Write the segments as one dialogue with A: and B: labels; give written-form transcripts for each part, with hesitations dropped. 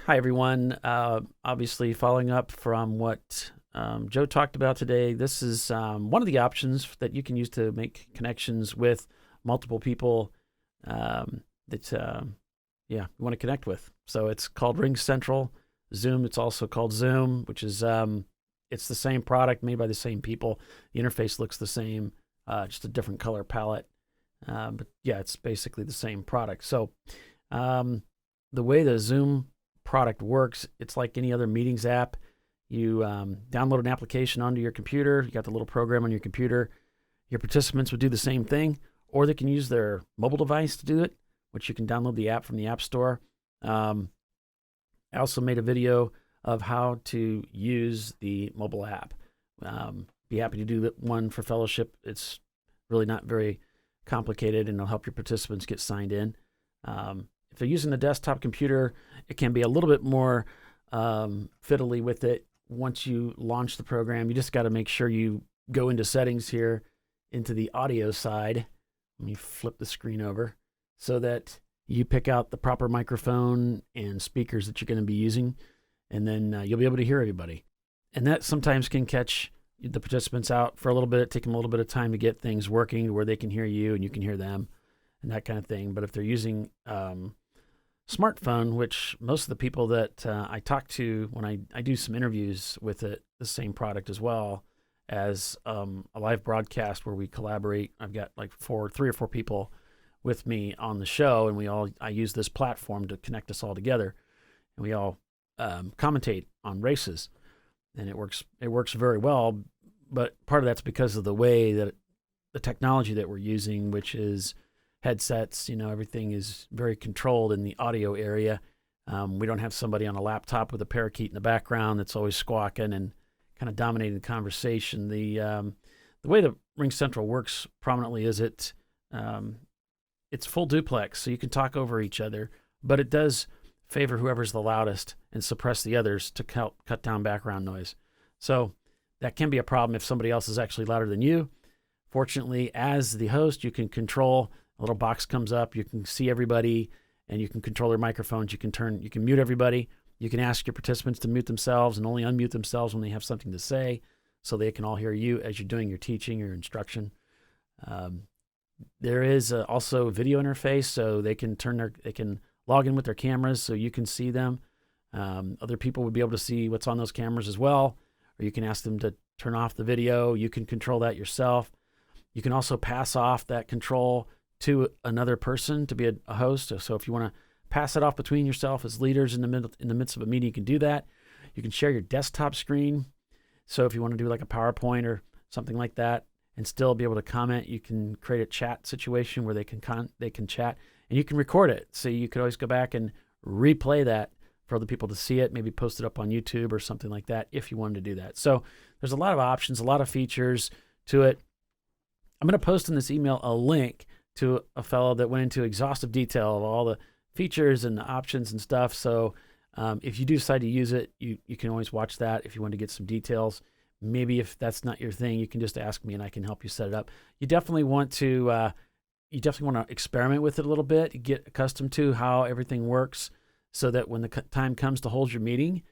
A: Hi, everyone. Obviously, following up from what Joe talked about today, this is one of the options that you can use to make connections with multiple people that you want to connect with. So it's called RingCentral. Zoom, it's also called Zoom, which is it's the same product made by the same people. The interface looks the same, just a different color palette. But yeah, it's basically the same product. So the way the Zoom product works, it's like any other meetings app. You download an application onto your computer. You got the little program on your computer. Your participants would do the same thing, or they can use their mobile device to do it, which you can download the app from the App Store. I also made a video of how to use the mobile app. Be happy to do that one for fellowship. It's really not very complicated, and it'll help your participants get signed in. If they're using the desktop computer, it can be a little bit more fiddly with it. Once you launch the program, you just got to make sure you go into settings here, into the audio side. Let me flip the screen over so that you pick out the proper microphone and speakers that you're going to be using, and then you'll be able to hear everybody. And that sometimes can catch the participants out for a little bit, take them a little bit of time to get things working where they can hear you and you can hear them and that kind of thing. But if they're using smartphone, which most of the people that I talk to when I do some interviews with it, the same product as well as a live broadcast where we collaborate. I've got like three or four people with me on the show, and I use this platform to connect us all together, and we all commentate on races, and it works very well. But part of that's because of the way that the technology that we're using, which is headsets. Everything is very controlled in the audio area. We don't have somebody on a laptop with a parakeet in the background that's always squawking and kind of dominating the conversation. The way that RingCentral works prominently is it's full duplex, so you can talk over each other, but it does favor whoever's the loudest and suppress the others to help cut down background noise. So that can be a problem if somebody else is actually louder than you. Fortunately, as the host, you can control. A little box comes up. You can see everybody, and you can control their microphones. You can mute everybody. You can ask your participants to mute themselves and only unmute themselves when they have something to say, so they can all hear you as you're doing your teaching or instruction. There is also a video interface, so they can log in with their cameras, so you can see them. Other people would be able to see what's on those cameras as well, or you can ask them to turn off the video. You can control that yourself. You can also pass off that control to another person to be a host. So if you want to pass it off between yourself as leaders in the midst of a meeting, you can do that. You can share your desktop screen. So if you want to do like a PowerPoint or something like that and still be able to comment, you can create a chat situation where they can chat, and you can record it. So you could always go back and replay that for other people to see it, maybe post it up on YouTube or something like that if you wanted to do that. So there's a lot of options, a lot of features to it. I'm going to post in this email a link to a fellow that went into exhaustive detail of all the features and the options and stuff. So if you do decide to use it, you can always watch that if you want to get some details. Maybe if that's not your thing, you can just ask me and I can help you set it up. You definitely want to experiment with it a little bit, get accustomed to how everything works, so that when the time comes to hold your meeting,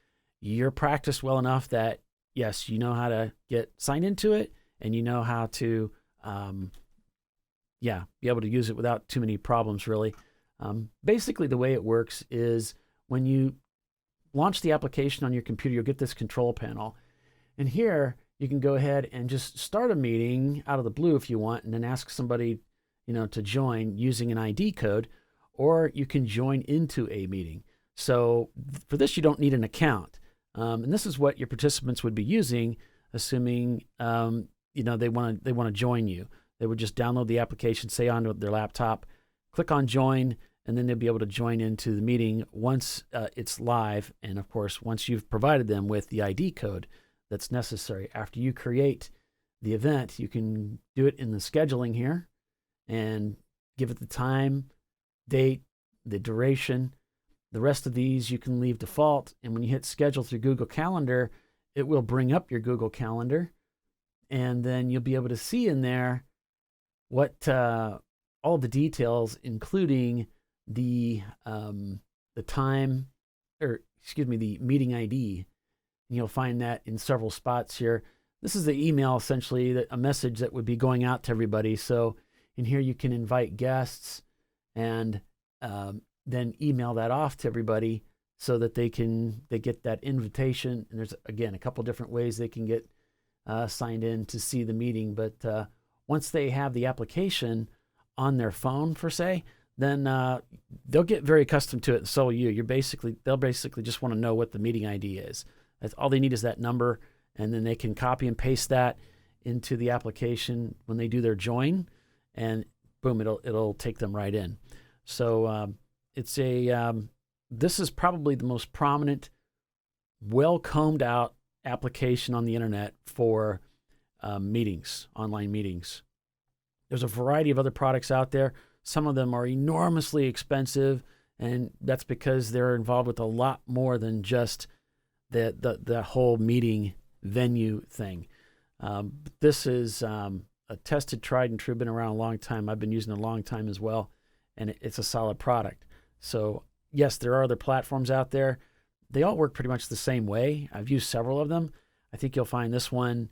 A: you're practiced well enough that yes, you know how to get signed into it, and you know how to be able to use it without too many problems, really. Basically, the way it works is when you launch the application on your computer, you'll get this control panel. And here, you can go ahead and just start a meeting out of the blue if you want, and then ask somebody, to join using an ID code, or you can join into a meeting. So for this, you don't need an account. And this is what your participants would be using, assuming, they want to join you. They would just download the application, say onto their laptop, click on join, and then they'll be able to join into the meeting once it's live. And of course, once you've provided them with the ID code that's necessary. After you create the event, you can do it in the scheduling here and give it the time, date, the duration. The rest of these you can leave default. And when you hit schedule through Google Calendar, it will bring up your Google Calendar. And then you'll be able to see in there what all the details, including the time, or the meeting ID. And you'll find that in several spots here. This is the email, essentially, a message that would be going out to everybody. So in here you can invite guests and then email that off to everybody so that they get that invitation. And there's, again, a couple different ways they can get signed in to see the meeting. But once they have the application on their phone, per se, then they'll get very accustomed to it. And so they'll basically just want to know what the meeting ID is. That's all they need, is that number, and then they can copy and paste that into the application when they do their join, and boom, it'll take them right in. So this is probably the most prominent, well combed out application on the internet for meetings, online meetings. There's a variety of other products out there. Some of them are enormously expensive, and that's because they're involved with a lot more than just the whole meeting venue thing. This is a tested, tried and true, been around a long time. I've been using it a long time as well, and it's a solid product. So yes, there are other platforms out there. They all work pretty much the same way. I've used several of them. I think you'll find this one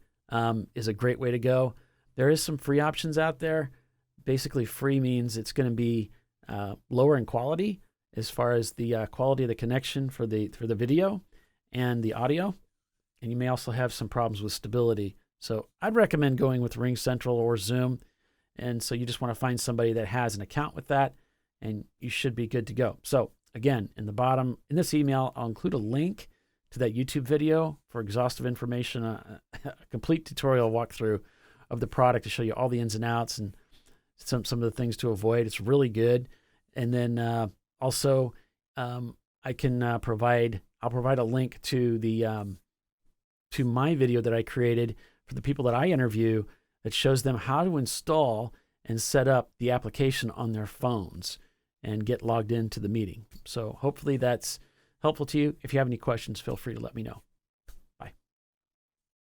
A: is a great way to go. There is some free options out there. Basically, free means it's going to be lower in quality as far as the quality of the connection for the video and the audio. And you may also have some problems with stability. So I'd recommend going with RingCentral or Zoom. And so you just want to find somebody that has an account with that, and you should be good to go. So again, in the bottom, in this email, I'll include a link to that YouTube video for exhaustive information, a complete tutorial walkthrough of the product to show you all the ins and outs and some of the things to avoid. It's really good. And then also I can provide a link to to my video that I created for the people that I interview that shows them how to install and set up the application on their phones and get logged into the meeting. So hopefully that's helpful to you. If you have any questions, feel free to let me know.